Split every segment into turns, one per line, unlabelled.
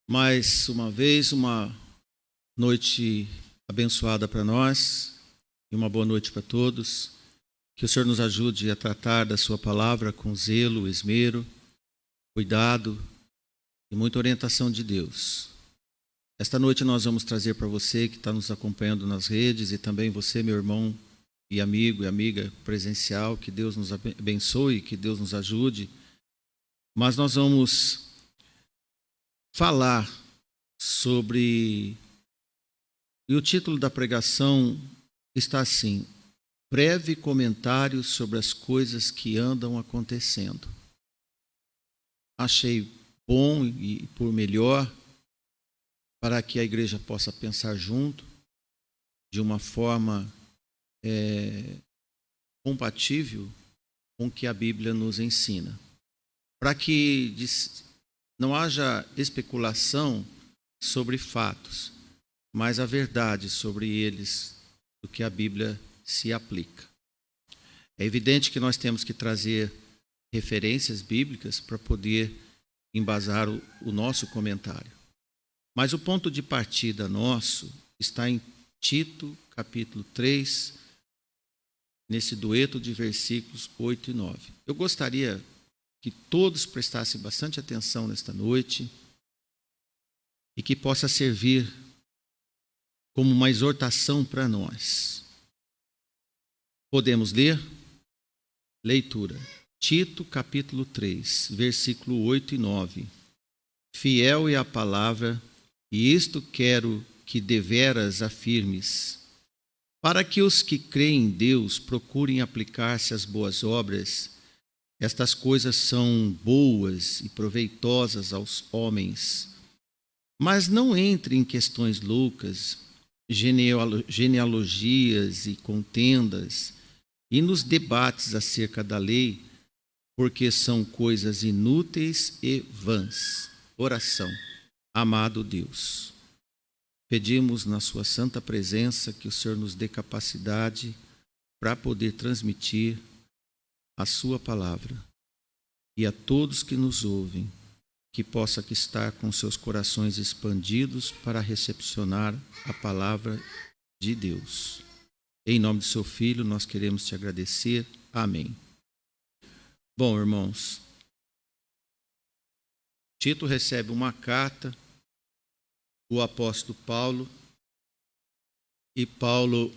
Mais uma vez, uma noite abençoada para nós e uma boa noite para todos. Que o Senhor nos ajude a tratar da sua palavra com zelo, esmero, cuidado e muita orientação de Deus. Esta noite nós vamos trazer para você que está nos acompanhando nas redes e também você, meu irmão e amigo e amiga presencial, que Deus nos abençoe, que Deus nos ajude. Mas nós vamos falar sobre... E o título da pregação está assim: breve comentário sobre as coisas que andam acontecendo. Achei bom e por melhor para que a igreja possa pensar junto de uma forma compatível com o que a Bíblia nos ensina. Para que não haja especulação sobre fatos, mas a verdade sobre eles, do que a Bíblia se aplica. É evidente que nós temos que trazer referências bíblicas para poder embasar o nosso comentário. Mas o ponto de partida nosso está em Tito, capítulo 3, nesse dueto de versículos 8 e 9. Eu gostaria que todos prestassem bastante atenção nesta noite e que possa servir como uma exortação para nós. Podemos ler? Leitura. Tito, capítulo 3, versículo 8 e 9. Fiel é a palavra, e isto quero que deveras afirmes, para que os que creem em Deus procurem aplicar-se às boas obras. Estas coisas são boas e proveitosas aos homens. Mas não entre em questões loucas, genealogias e contendas, e nos debates acerca da lei, porque são coisas inúteis e vãs. Oração. Amado Deus, pedimos na sua santa presença que o Senhor nos dê capacidade para poder transmitir a sua palavra, e a todos que nos ouvem, que possa aqui estar com seus corações expandidos para recepcionar a palavra de Deus. Em nome do seu Filho, nós queremos te agradecer. Amém. Bom, irmãos, Tito recebe uma carta do apóstolo Paulo, e Paulo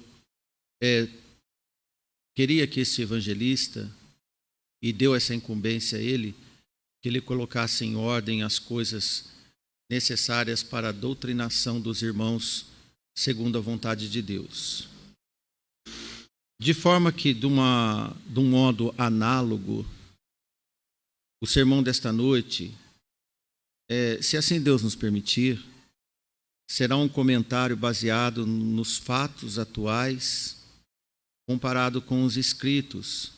queria que esse evangelista, e deu essa incumbência a ele, que ele colocasse em ordem as coisas necessárias para a doutrinação dos irmãos segundo a vontade de Deus. De forma que, de um modo análogo, o sermão desta noite, se assim Deus nos permitir, será um comentário baseado nos fatos atuais, comparado com os escritos.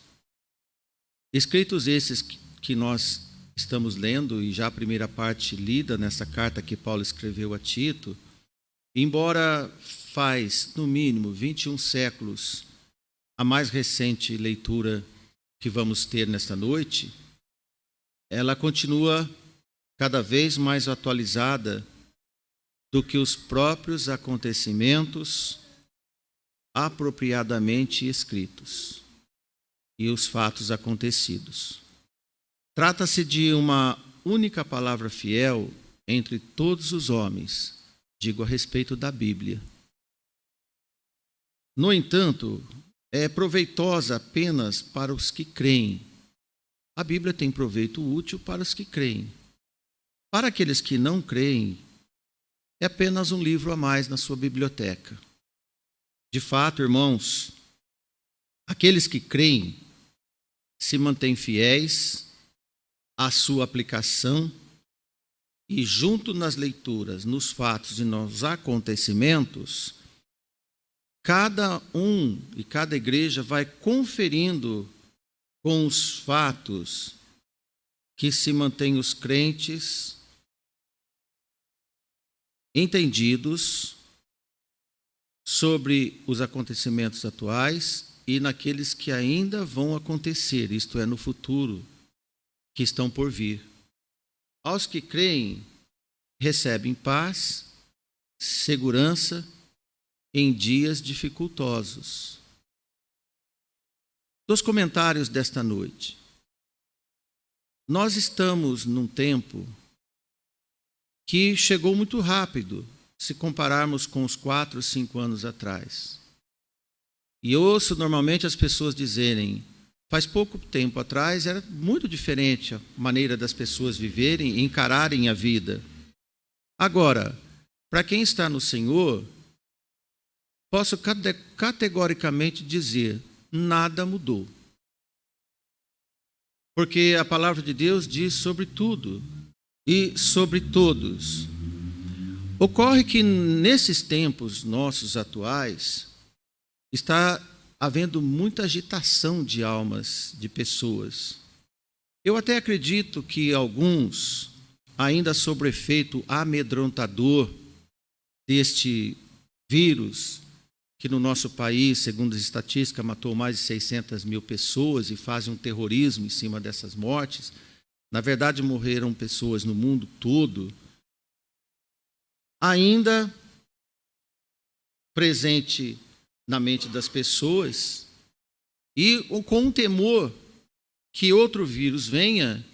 Escritos esses que nós estamos lendo, e já a primeira parte lida nessa carta que Paulo escreveu a Tito, embora faz, no mínimo, 21 séculos, a mais recente leitura que vamos ter nesta noite, ela continua cada vez mais atualizada do que os próprios acontecimentos apropriadamente escritos e os fatos acontecidos. Trata-se de uma única palavra fiel entre todos os homens, digo a respeito da Bíblia. No entanto, é proveitosa apenas para os que creem. A Bíblia tem proveito útil para os que creem. Para aqueles que não creem, é apenas um livro a mais na sua biblioteca. De fato, irmãos, aqueles que creem se mantêm fiéis à sua aplicação e, junto nas leituras, nos fatos e nos acontecimentos, cada um e cada igreja vai conferindo com os fatos que se mantêm os crentes entendidos sobre os acontecimentos atuais e naqueles que ainda vão acontecer, isto é, no futuro, que estão por vir. Aos que creem, recebem paz, segurança em dias dificultosos. Dos comentários desta noite. Nós estamos num tempo que chegou muito rápido, se compararmos com os 4, 5 anos atrás. E ouço normalmente as pessoas dizerem, faz pouco tempo atrás era muito diferente a maneira das pessoas viverem e encararem a vida. Agora, para quem está no Senhor, posso categoricamente dizer, nada mudou. Porque a palavra de Deus diz sobre tudo e sobre todos. Ocorre que nesses tempos nossos atuais, está havendo muita agitação de almas, de pessoas. Eu até acredito que alguns, ainda sob o efeito amedrontador deste vírus, que no nosso país, segundo as estatísticas, matou mais de 600 mil pessoas e faz um terrorismo em cima dessas mortes. Na verdade, morreram pessoas no mundo todo. Ainda presente na mente das pessoas e com um temor que outro vírus venha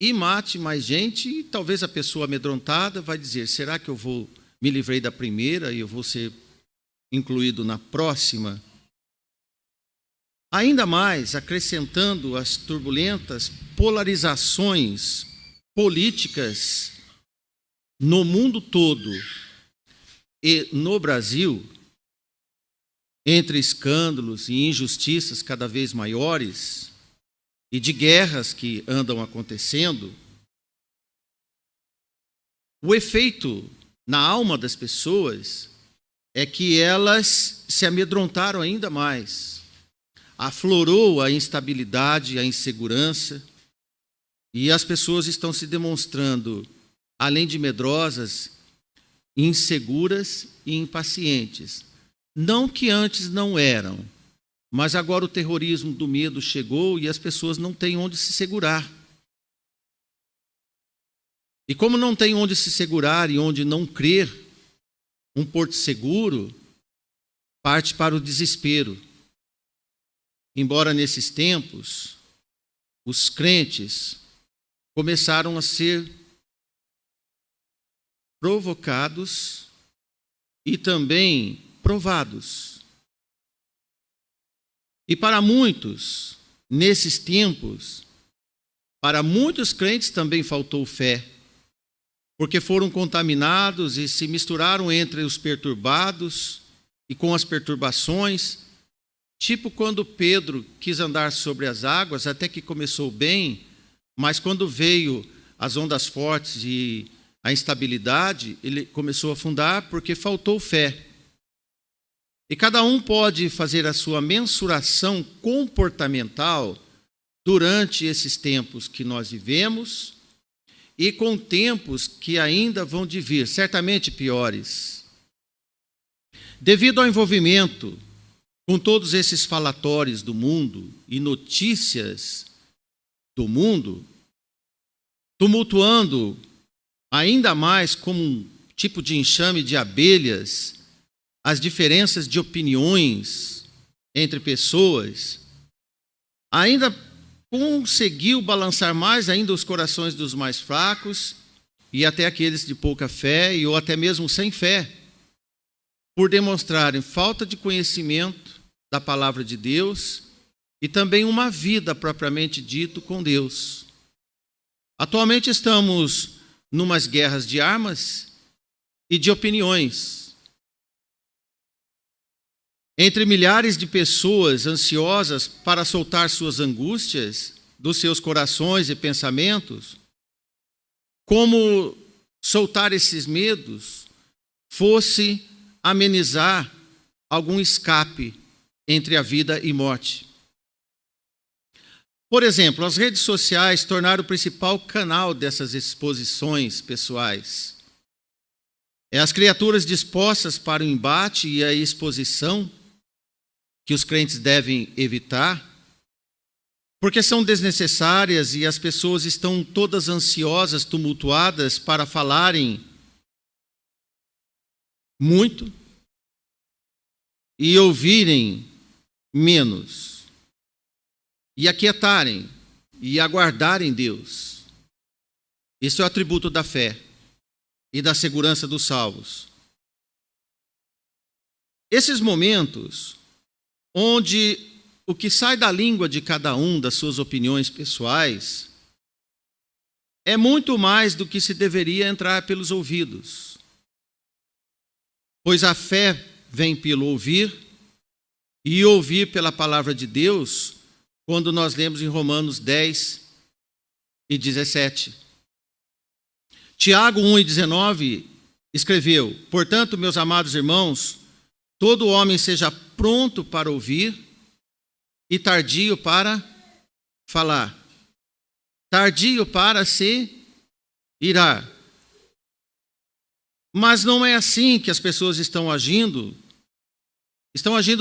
e mate mais gente, e talvez a pessoa amedrontada vai dizer, será que eu me livrei da primeira e eu vou ser incluído na próxima? Ainda mais, acrescentando as turbulentas polarizações políticas no mundo todo e no Brasil, entre escândalos e injustiças cada vez maiores e de guerras que andam acontecendo, o efeito na alma das pessoas é que elas se amedrontaram ainda mais. Aflorou a instabilidade, a insegurança, e as pessoas estão se demonstrando, além de medrosas, inseguras e impacientes. Não que antes não eram, mas agora o terrorismo do medo chegou e as pessoas não têm onde se segurar. E como não tem onde se segurar e onde não crer, um porto seguro, parte para o desespero. Embora nesses tempos, os crentes começaram a ser provocados e também provados. E para muitos, nesses tempos, para muitos crentes também faltou fé, porque foram contaminados e se misturaram entre os perturbados e com as perturbações, tipo quando Pedro quis andar sobre as águas, até que começou bem, mas quando veio as ondas fortes e a instabilidade, ele começou a afundar porque faltou fé. E cada um pode fazer a sua mensuração comportamental durante esses tempos que nós vivemos e com tempos que ainda vão de vir, certamente piores. Devido ao envolvimento com todos esses falatórios do mundo e notícias do mundo, tumultuando ainda mais como um tipo de enxame de abelhas, as diferenças de opiniões entre pessoas, ainda conseguiu balançar mais ainda os corações dos mais fracos e até aqueles de pouca fé ou até mesmo sem fé, por demonstrarem falta de conhecimento da palavra de Deus e também uma vida propriamente dito com Deus. Atualmente estamos numas guerras de armas e de opiniões. Entre milhares de pessoas ansiosas para soltar suas angústias dos seus corações e pensamentos, como soltar esses medos fosse amenizar algum escape entre a vida e morte. Por exemplo, as redes sociais tornaram o principal canal dessas exposições pessoais. As criaturas dispostas para o embate e a exposição, que os crentes devem evitar, porque são desnecessárias e as pessoas estão todas ansiosas, tumultuadas para falarem muito e ouvirem menos, e aquietarem e aguardarem Deus. Isso é o atributo da fé e da segurança dos salvos. Esses momentos onde o que sai da língua de cada um, das suas opiniões pessoais, é muito mais do que se deveria entrar pelos ouvidos. Pois a fé vem pelo ouvir, e ouvir pela palavra de Deus, quando nós lemos em Romanos 10 e 17. Tiago 1 e 19 escreveu: portanto, meus amados irmãos, todo homem seja pronto para ouvir e tardio para falar, tardio para se irar. Mas não é assim que as pessoas estão agindo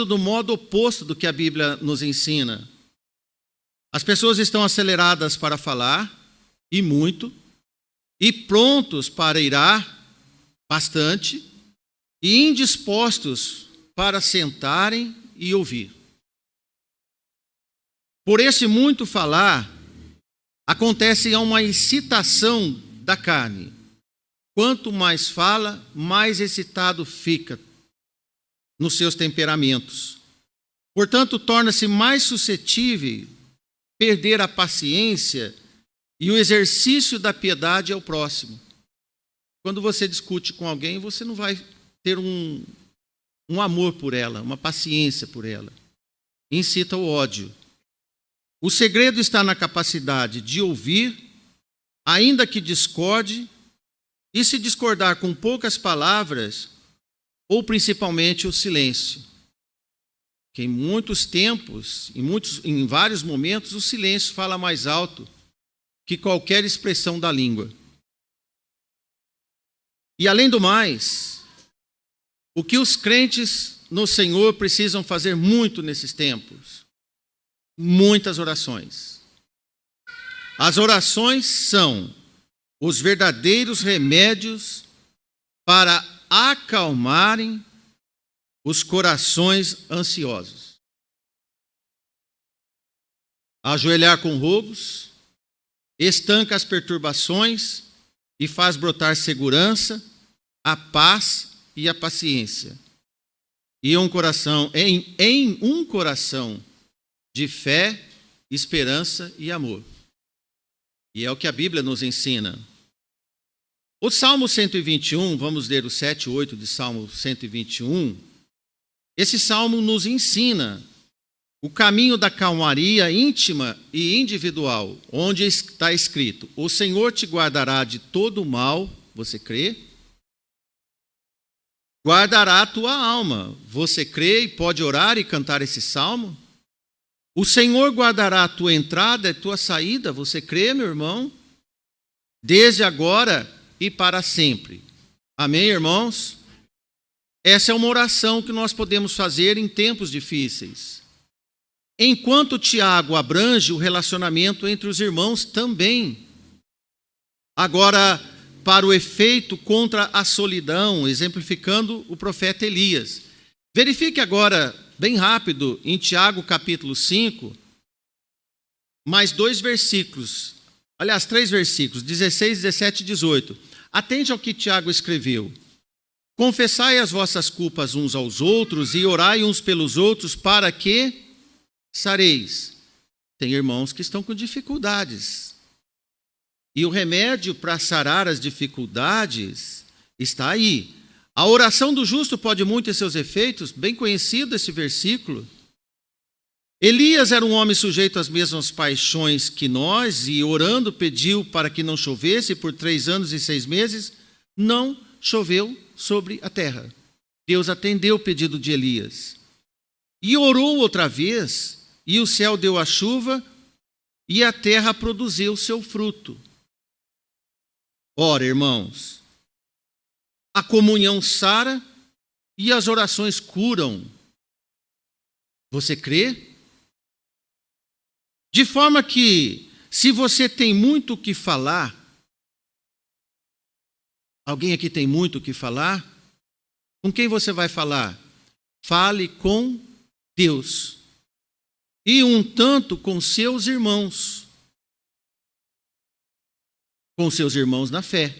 do modo oposto do que a Bíblia nos ensina. As pessoas estão aceleradas para falar, e muito, e prontos para irar, bastante, e indispostos para sentarem e ouvir. Por esse muito falar, acontece uma excitação da carne. Quanto mais fala, mais excitado fica nos seus temperamentos. Portanto, torna-se mais suscetível perder a paciência e o exercício da piedade ao próximo. Quando você discute com alguém, você não vai ter um amor por ela, uma paciência por ela. Incita o ódio. O segredo está na capacidade de ouvir, ainda que discorde, e se discordar com poucas palavras, ou principalmente o silêncio. Que em muitos tempos, em vários momentos, o silêncio fala mais alto que qualquer expressão da língua. E além do mais, o que os crentes no Senhor precisam fazer muito nesses tempos? Muitas orações. As orações são os verdadeiros remédios para acalmarem os corações ansiosos. Ajoelhar com rogos estanca as perturbações e faz brotar segurança, a paz e a paciência. E um coração em um coração de fé, esperança e amor. E é o que a Bíblia nos ensina. O Salmo 121, vamos ler o 7 e 8 de Salmo 121. Esse salmo nos ensina o caminho da calmaria íntima e individual, onde está escrito: o Senhor te guardará de todo o mal, você crê? Guardará a tua alma, você crê e pode orar e cantar esse salmo? O Senhor guardará a tua entrada e a tua saída, você crê, meu irmão? Desde agora e para sempre. Amém, irmãos? Essa é uma oração que nós podemos fazer em tempos difíceis. Enquanto Tiago abrange o relacionamento entre os irmãos também. Agora, para o efeito contra a solidão, exemplificando o profeta Elias. Verifique agora, bem rápido, em Tiago capítulo 5, mais 2 versículos. Aliás, 3 versículos, 16, 17 e 18. Atente ao que Tiago escreveu. Confessai as vossas culpas uns aos outros e orai uns pelos outros para que sareis. Tem irmãos que estão com dificuldades. E o remédio para sarar as dificuldades está aí. A oração do justo pode muito em seus efeitos, bem conhecido esse versículo. Elias era um homem sujeito às mesmas paixões que nós, e orando pediu para que não chovesse, por 3 anos e 6 meses, não choveu sobre a terra. Deus atendeu o pedido de Elias. E orou outra vez, e o céu deu a chuva, e a terra produziu seu fruto. Ora, irmãos, a comunhão sara e as orações curam. Você crê? De forma que, se você tem muito o que falar, alguém aqui tem muito o que falar? Com quem você vai falar? Fale com Deus. E um tanto com seus irmãos. Com seus irmãos na fé.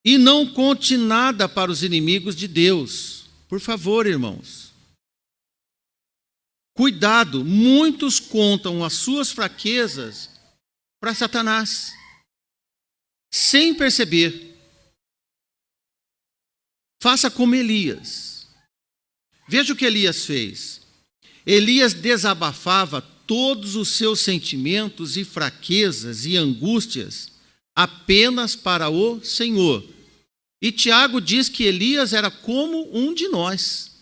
E não conte nada para os inimigos de Deus. Por favor, irmãos. Cuidado, muitos contam as suas fraquezas para Satanás, sem perceber. Faça como Elias. Veja o que Elias fez. Elias desabafava todos os seus sentimentos e fraquezas e angústias apenas para o Senhor. E Tiago diz que Elias era como um de nós.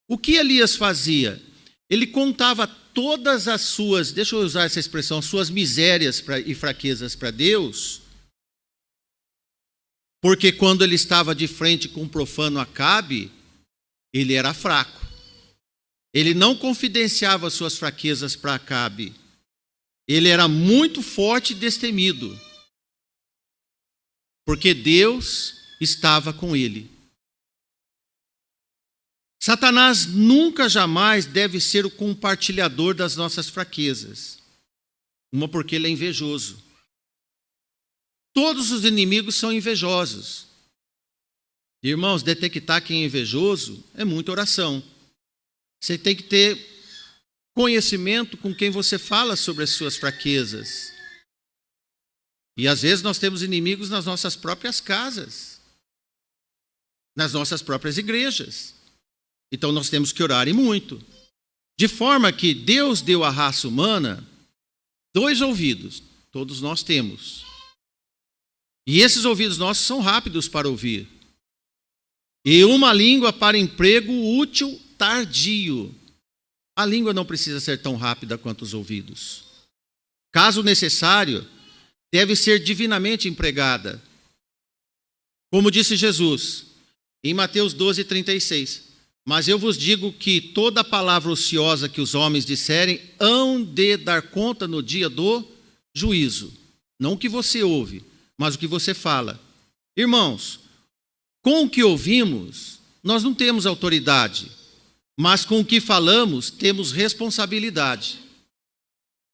O que Elias fazia? Ele contava todas as suas, deixa eu usar essa expressão, suas misérias e fraquezas para Deus, porque quando ele estava de frente com o profano Acabe, ele era fraco. Ele não confidenciava suas fraquezas para Acabe. Ele era muito forte e destemido, porque Deus estava com ele. Satanás nunca jamais deve ser o compartilhador das nossas fraquezas. Uma, porque ele é invejoso. Todos os inimigos são invejosos. Irmãos, detectar quem é invejoso é muita oração. Você tem que ter conhecimento com quem você fala sobre as suas fraquezas. E às vezes nós temos inimigos nas nossas próprias casas, nas nossas próprias igrejas. Então nós temos que orar e muito. De forma que Deus deu à raça humana 2 ouvidos, todos nós temos. E esses ouvidos nossos são rápidos para ouvir. E uma língua para emprego útil tardio. A língua não precisa ser tão rápida quanto os ouvidos. Caso necessário, deve ser divinamente empregada. Como disse Jesus, em Mateus 12:36. Mas eu vos digo que toda palavra ociosa que os homens disserem hão de dar conta no dia do juízo. Não o que você ouve, mas o que você fala. Irmãos, com o que ouvimos, nós não temos autoridade, mas com o que falamos, temos responsabilidade.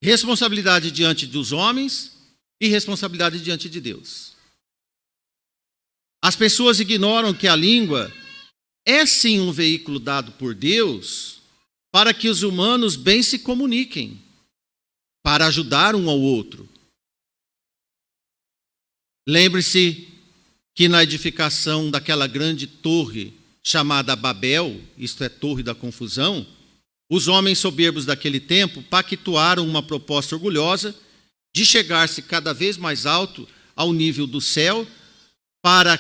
Responsabilidade diante dos homens e responsabilidade diante de Deus. As pessoas ignoram que a língua é sim um veículo dado por Deus para que os humanos bem se comuniquem, para ajudar um ao outro. Lembre-se que na edificação daquela grande torre chamada Babel, isto é, Torre da Confusão, os homens soberbos daquele tempo pactuaram uma proposta orgulhosa de chegar-se cada vez mais alto ao nível do céu para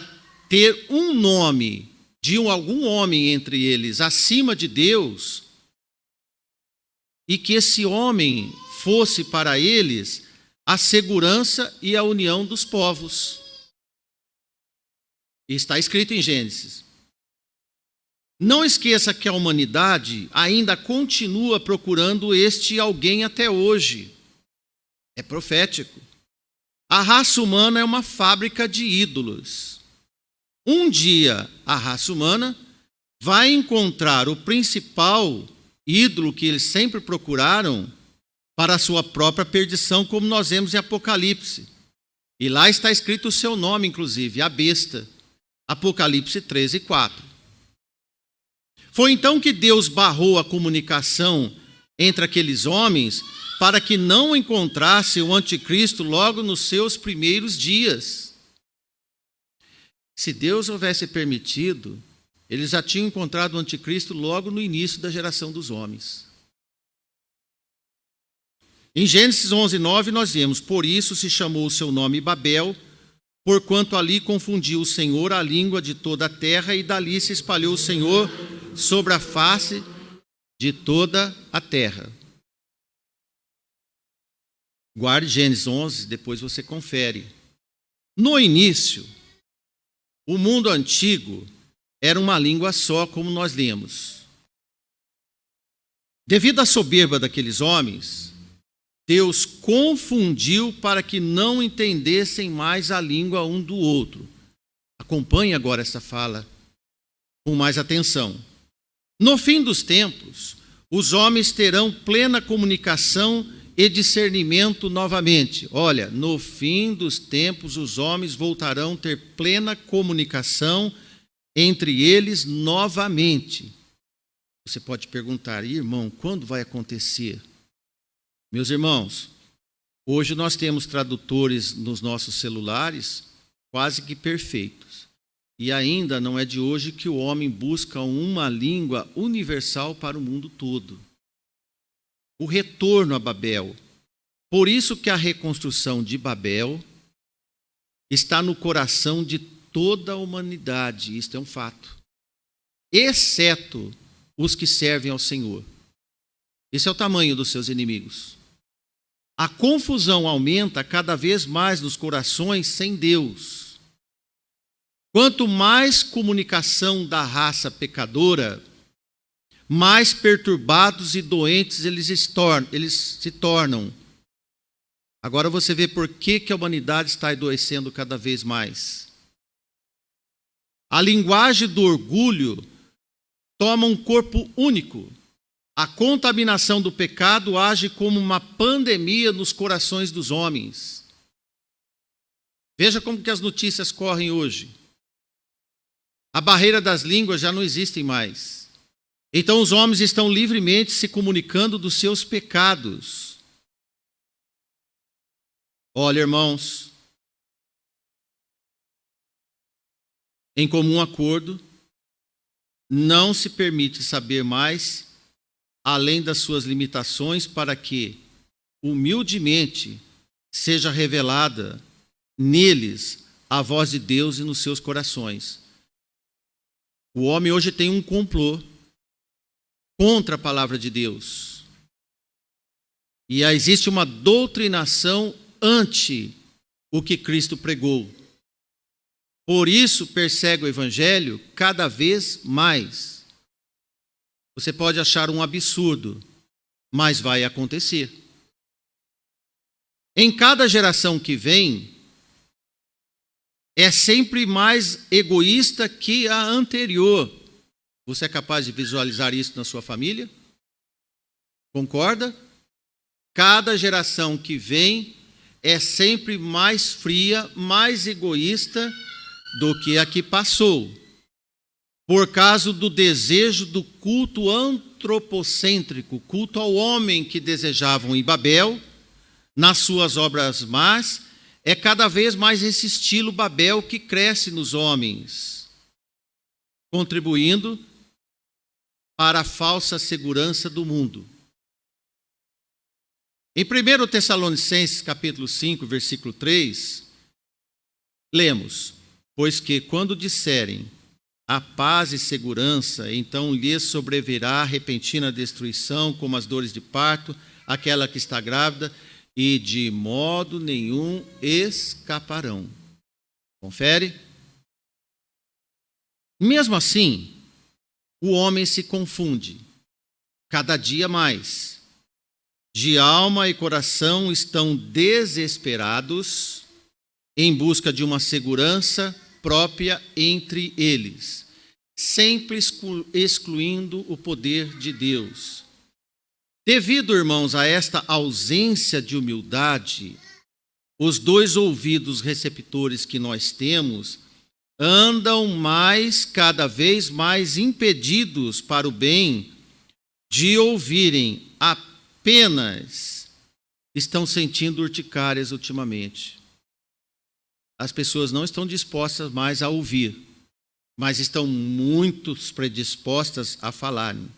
ter um nome de algum homem entre eles acima de Deus, e que esse homem fosse para eles a segurança e a união dos povos. Está escrito em Gênesis. Não esqueça que a humanidade ainda continua procurando este alguém até hoje. É profético. A raça humana é uma fábrica de ídolos. Um dia, a raça humana vai encontrar o principal ídolo que eles sempre procuraram para a sua própria perdição, como nós vemos em Apocalipse. E lá está escrito o seu nome, inclusive, a besta. Apocalipse 13:4. Foi então que Deus barrou a comunicação entre aqueles homens para que não encontrasse o anticristo logo nos seus primeiros dias. Se Deus houvesse permitido, eles já tinham encontrado o anticristo logo no início da geração dos homens. Em Gênesis 11:9 nós vemos: por isso se chamou o seu nome Babel, porquanto ali confundiu o Senhor a língua de toda a terra, e dali se espalhou o Senhor sobre a face de toda a terra. Guarde Gênesis 11, depois você confere. No início, o mundo antigo era uma língua só, como nós lemos. Devido à soberba daqueles homens, Deus confundiu para que não entendessem mais a língua um do outro. Acompanhe agora essa fala com mais atenção. No fim dos tempos, os homens terão plena comunicação e discernimento novamente. Olha, no fim dos tempos, os homens voltarão a ter plena comunicação entre eles novamente. Você pode perguntar, irmão, quando vai acontecer? Meus irmãos, hoje nós temos tradutores nos nossos celulares quase que perfeitos. E ainda não é de hoje que o homem busca uma língua universal para o mundo todo. O retorno a Babel. Por isso que a reconstrução de Babel está no coração de toda a humanidade. Isto é um fato. Exceto os que servem ao Senhor. Esse é o tamanho dos seus inimigos. A confusão aumenta cada vez mais nos corações sem Deus. Quanto mais comunicação da raça pecadora, mais perturbados e doentes eles se tornam. Agora você vê por que a humanidade está adoecendo cada vez mais. A linguagem do orgulho toma um corpo único. A contaminação do pecado age como uma pandemia nos corações dos homens. Veja como que as notícias correm hoje. A barreira das línguas já não existe mais. Então os homens estão livremente se comunicando dos seus pecados. Olha, irmãos, em comum acordo, não se permite saber mais além das suas limitações, para que, humildemente, seja revelada neles a voz de Deus e nos seus corações. O homem hoje tem um complô contra a palavra de Deus. E existe uma doutrinação ante o que Cristo pregou. Por isso persegue o evangelho cada vez mais. Você pode achar um absurdo, mas vai acontecer. Em cada geração que vem, é sempre mais egoísta que a anterior. Você é capaz de visualizar isso na sua família? Concorda? Cada geração que vem é sempre mais fria, mais egoísta do que a que passou. Por causa do desejo do culto antropocêntrico, culto ao homem que desejavam em Babel, nas suas obras más, é cada vez mais esse estilo Babel que cresce nos homens, contribuindo para a falsa segurança do mundo. Em 1 Tessalonicenses, capítulo 5, versículo 3, lemos: pois que quando disserem a paz e segurança, então lhes sobrevirá repentina destruição, como as dores de parto, aquela que está grávida, e de modo nenhum escaparão. Confere? Mesmo assim, o homem se confunde, cada dia mais. De alma e coração estão desesperados em busca de uma segurança própria entre eles, sempre excluindo o poder de Deus. Devido, irmãos, a esta ausência de humildade, os dois ouvidos receptores que nós temos andam cada vez mais impedidos para o bem de ouvirem, apenas estão sentindo urticárias ultimamente. As pessoas não estão dispostas mais a ouvir, mas estão muito predispostas a falarem.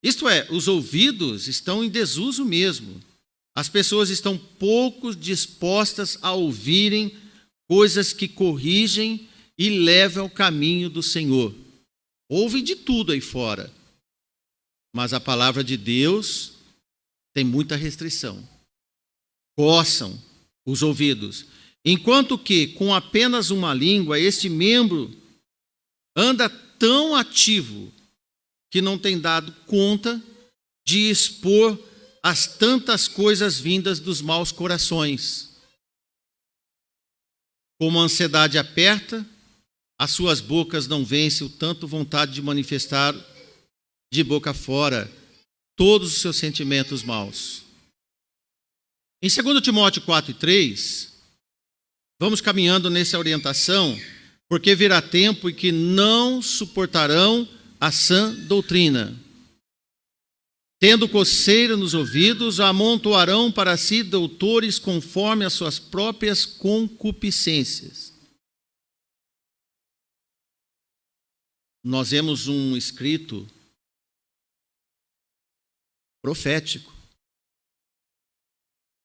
Isto é, os ouvidos estão em desuso mesmo. As pessoas estão pouco dispostas a ouvirem coisas que corrigem e levam ao caminho do Senhor. Ouvem de tudo aí fora, mas a palavra de Deus tem muita restrição. Coçam os ouvidos. Enquanto que, com apenas uma língua, este membro anda tão ativo que não tem dado conta de expor as tantas coisas vindas dos maus corações. Como a ansiedade aperta, as suas bocas não vencem o tanto vontade de manifestar de boca fora todos os seus sentimentos maus. Em 2 Timóteo 4:3, vamos caminhando nessa orientação, porque virá tempo em que não suportarão a sã doutrina. Tendo coceira nos ouvidos, amontoarão para si doutores conforme as suas próprias concupiscências. Nós vemos um escrito profético.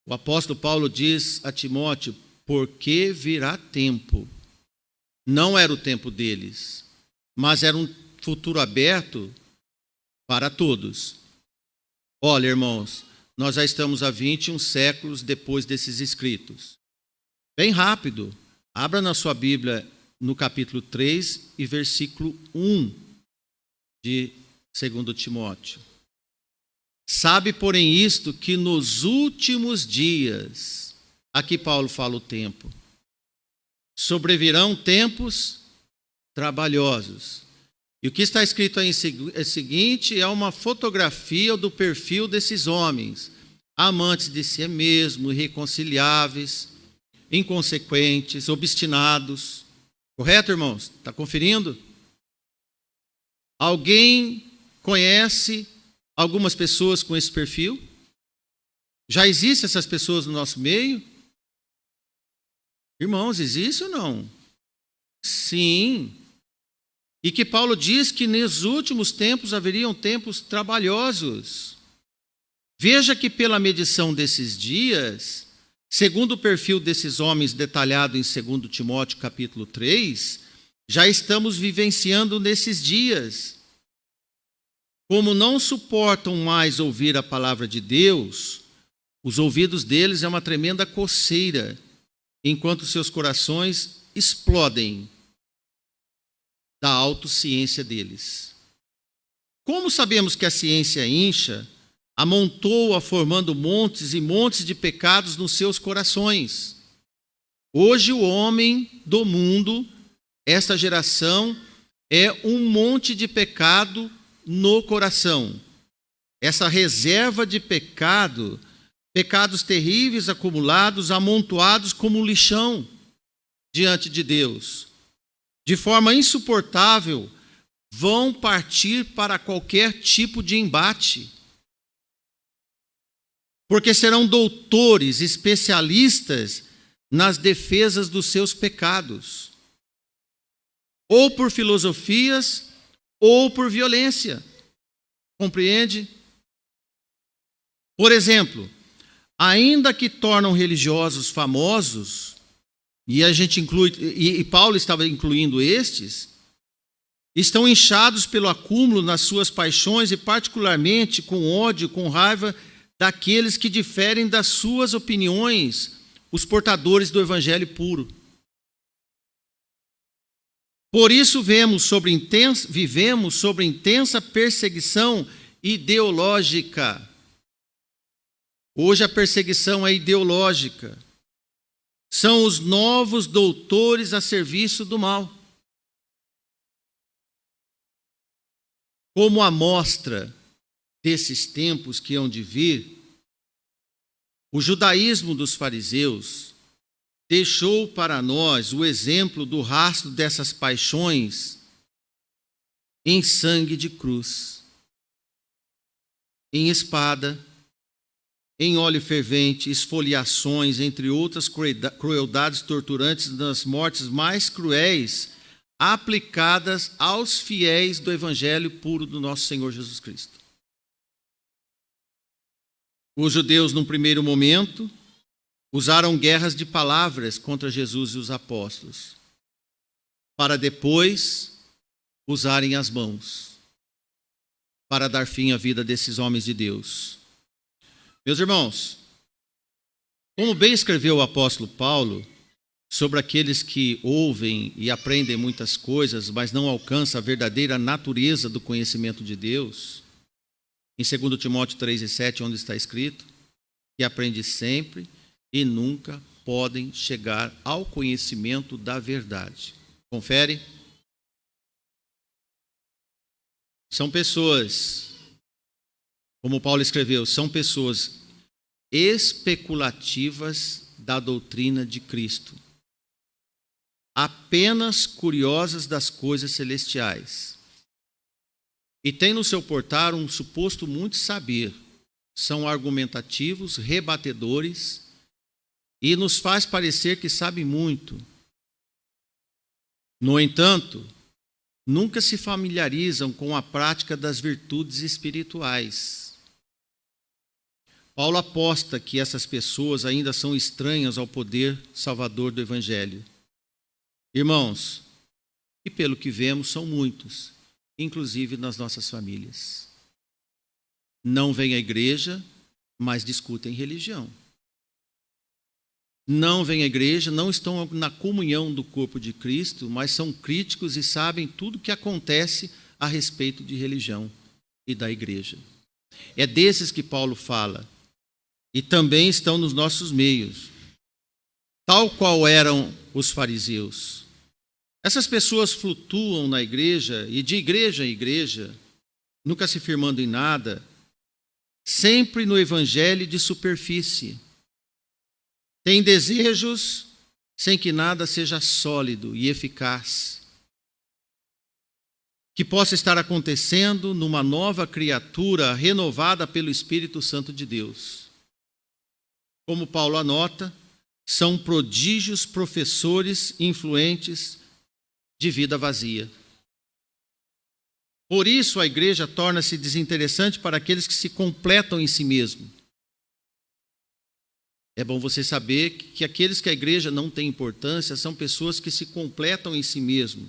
O apóstolo Paulo diz a Timóteo, porque virá tempo. Não era o tempo deles, mas era um futuro aberto para todos. Olha, irmãos, nós já estamos há 21 séculos depois desses escritos. Bem rápido, abra na sua Bíblia no capítulo 3 e versículo 1 de 2 Timóteo. Sabe, porém, isto, que nos últimos dias, aqui Paulo fala o tempo, sobrevirão tempos trabalhosos. E o que está escrito aí é o seguinte, é uma fotografia do perfil desses homens, amantes de si mesmo, irreconciliáveis, inconsequentes, obstinados. Correto, irmãos? Está conferindo? Alguém conhece algumas pessoas com esse perfil? Já existem essas pessoas no nosso meio? Irmãos, existe ou não? Sim. E que Paulo diz que nos últimos tempos haveriam tempos trabalhosos. Veja que pela medição desses dias, segundo o perfil desses homens detalhado em 2 Timóteo capítulo 3, já estamos vivenciando nesses dias. Como não suportam mais ouvir a palavra de Deus, os ouvidos deles é uma tremenda coceira, enquanto seus corações explodem da autociência deles. Como sabemos que a ciência incha, amontoa formando montes e montes de pecados nos seus corações. Hoje o homem do mundo, esta geração, é um monte de pecado no coração. Essa reserva de pecado, pecados terríveis acumulados, amontoados como um lixão diante de Deus. De forma insuportável, vão partir para qualquer tipo de embate. Porque serão doutores, especialistas nas defesas dos seus pecados. Ou por filosofias, ou por violência. Compreende? Por exemplo, ainda que tornam religiosos famosos, e a gente inclui, e Paulo estava incluindo estes, estão inchados pelo acúmulo nas suas paixões e particularmente com ódio, com raiva daqueles que diferem das suas opiniões, os portadores do evangelho puro. Por isso vivemos sobre intensa perseguição ideológica. Hoje a perseguição é ideológica. São os novos doutores a serviço do mal. Como amostra desses tempos que hão de vir, o judaísmo dos fariseus deixou para nós o exemplo do rastro dessas paixões em sangue de cruz, em espada, em óleo fervente, esfoliações, entre outras crueldades torturantes das mortes mais cruéis aplicadas aos fiéis do evangelho puro do nosso Senhor Jesus Cristo. Os judeus, num primeiro momento, usaram guerras de palavras contra Jesus e os apóstolos, para depois usarem as mãos, para dar fim à vida desses homens de Deus. Meus irmãos, como bem escreveu o apóstolo Paulo, sobre aqueles que ouvem e aprendem muitas coisas, mas não alcançam a verdadeira natureza do conhecimento de Deus, Em 2 Timóteo 3:7, onde está escrito que aprende sempre e nunca podem chegar ao conhecimento da verdade. Confere? São pessoas, como Paulo escreveu, são pessoas especulativas da doutrina de Cristo, apenas curiosas das coisas celestiais. E tem no seu portar um suposto muito saber. São argumentativos, rebatedores, e nos faz parecer que sabem muito. No entanto, nunca se familiarizam com a prática das virtudes espirituais. Paulo aposta que essas pessoas ainda são estranhas ao poder salvador do Evangelho. Irmãos, e pelo que vemos, são muitos, inclusive nas nossas famílias. Não vêm à igreja, mas discutem religião. Não vêm à igreja, não estão na comunhão do corpo de Cristo, mas são críticos e sabem tudo o que acontece a respeito de religião e da igreja. É desses que Paulo fala. E também estão nos nossos meios, tal qual eram os fariseus. Essas pessoas flutuam na igreja e de igreja em igreja, nunca se firmando em nada, sempre no evangelho de superfície. Tem desejos sem que nada seja sólido e eficaz. Que possa estar acontecendo numa nova criatura renovada pelo Espírito Santo de Deus. Como Paulo anota, são prodígios professores influentes de vida vazia. Por isso a igreja torna-se desinteressante para aqueles que se completam em si mesmo. É bom você saber que aqueles que a igreja não tem importância são pessoas que se completam em si mesmo,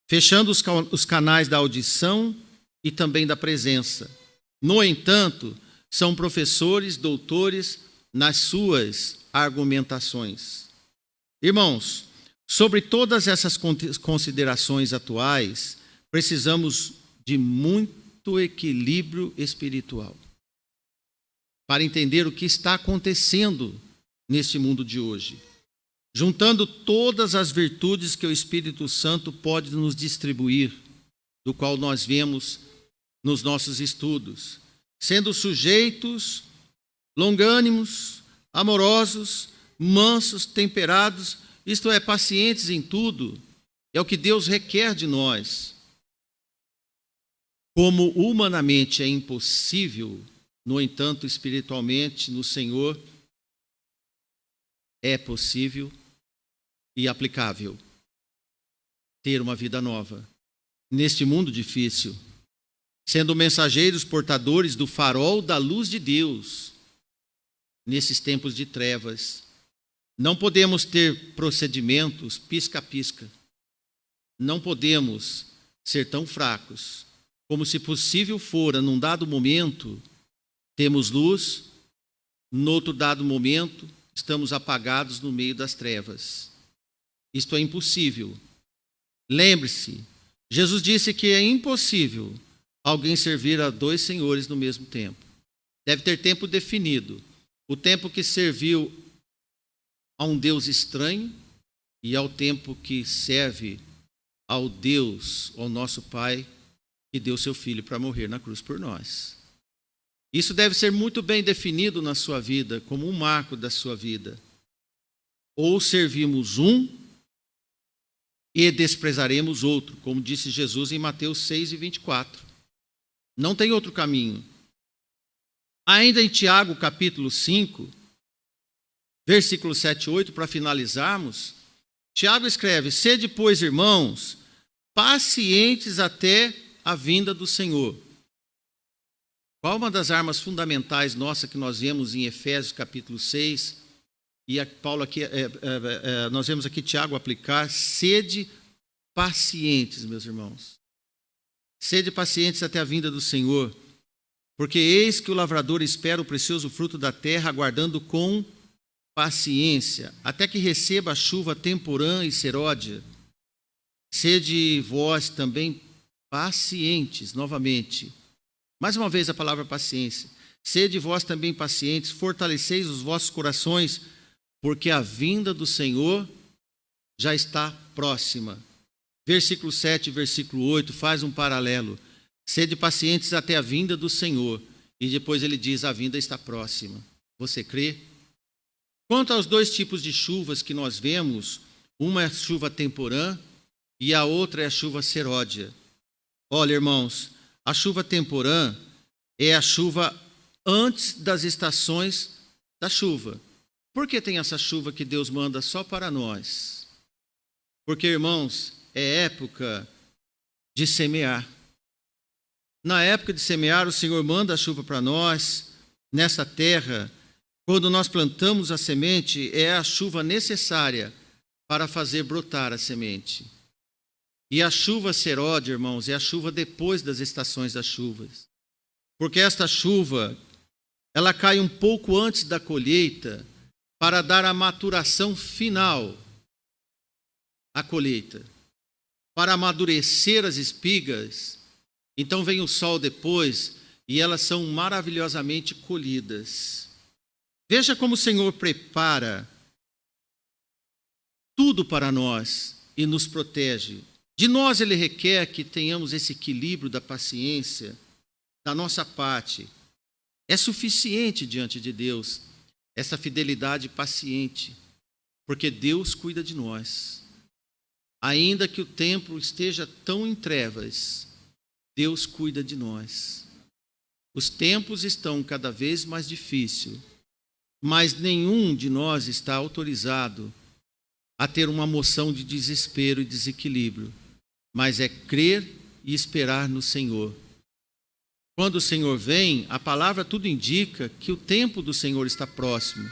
fechando os canais da audição e também da presença. No entanto, são professores, doutores nas suas argumentações. Irmãos, sobre todas essas considerações atuais, precisamos de muito equilíbrio espiritual para entender o que está acontecendo neste mundo de hoje, juntando todas as virtudes que o Espírito Santo pode nos distribuir, do qual nós vemos nos nossos estudos, sendo sujeitos, longânimos, amorosos, mansos, temperados, isto é, pacientes em tudo, é o que Deus requer de nós. Como humanamente é impossível, no entanto, espiritualmente, no Senhor, é possível e aplicável ter uma vida nova neste mundo difícil, sendo mensageiros portadores do farol da luz de Deus nesses tempos de trevas. Não podemos ter procedimentos pisca-pisca. Não podemos ser tão fracos como, se possível fora, num dado momento, temos luz, no outro dado momento, estamos apagados no meio das trevas. Isto é impossível. Lembre-se, Jesus disse que é impossível alguém servir a dois senhores no mesmo tempo. Deve ter tempo definido. O tempo que serviu a um Deus estranho e ao tempo que serve ao Deus, ao nosso Pai, que deu seu Filho para morrer na cruz por nós. Isso deve ser muito bem definido na sua vida, como um marco da sua vida. Ou servimos um e desprezaremos outro, como disse Jesus em Mateus 6:24. Não tem outro caminho. Ainda em Tiago, capítulo 5, versículos 7 e 8, para finalizarmos, Tiago escreve: sede, pois, irmãos, pacientes até a vinda do Senhor. Qual uma das armas fundamentais nossa que nós vemos em Efésios capítulo 6, e Paulo aqui, nós vemos aqui Tiago aplicar: sede pacientes, meus irmãos. Sede pacientes até a vinda do Senhor, porque eis que o lavrador espera o precioso fruto da terra, aguardando com paciência, até que receba a chuva temporã e seródia. Sede vós também pacientes, novamente, Mais uma vez a palavra paciência. Sede vós também pacientes, fortaleceis os vossos corações, porque a vinda do Senhor já está próxima. Versículo 7 e versículo 8 faz um paralelo. Sede pacientes até a vinda do Senhor. E depois ele diz, a vinda está próxima. Você crê? Quanto aos dois tipos de chuvas que nós vemos, uma é a chuva temporã e a outra é a chuva seródia. Olha, irmãos, a chuva temporã é a chuva antes das estações da chuva. Por que tem essa chuva que Deus manda só para nós? Porque, irmãos, é época de semear. Na época de semear, o Senhor manda a chuva para nós, nessa terra. Quando nós plantamos a semente, é a chuva necessária para fazer brotar a semente. E a chuva seródia, irmãos, é a chuva depois das estações das chuvas. Porque esta chuva, ela cai um pouco antes da colheita para dar a maturação final à colheita. Para amadurecer as espigas, então vem o sol depois e elas são maravilhosamente colhidas. Veja como o Senhor prepara tudo para nós e nos protege. De nós ele requer que tenhamos esse equilíbrio da paciência, da nossa parte. É suficiente diante de Deus essa fidelidade paciente, porque Deus cuida de nós. Ainda que o tempo esteja tão em trevas, Deus cuida de nós. Os tempos estão cada vez mais difíceis, mas nenhum de nós está autorizado a ter uma moção de desespero e desequilíbrio, mas é crer e esperar no Senhor. Quando o Senhor vem, a palavra tudo indica que o tempo do Senhor está próximo.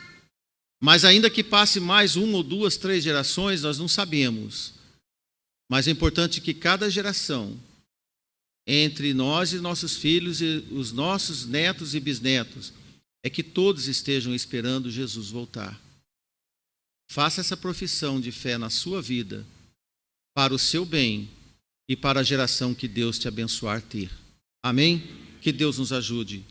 Mas ainda que passe mais 1 ou 2, 3 gerações, nós não sabemos. Mas é importante que cada geração, entre nós e nossos filhos e os nossos netos e bisnetos, é que todos estejam esperando Jesus voltar. Faça essa profissão de fé na sua vida, para o seu bem e para a geração que Deus te abençoar ter. Amém? Que Deus nos ajude.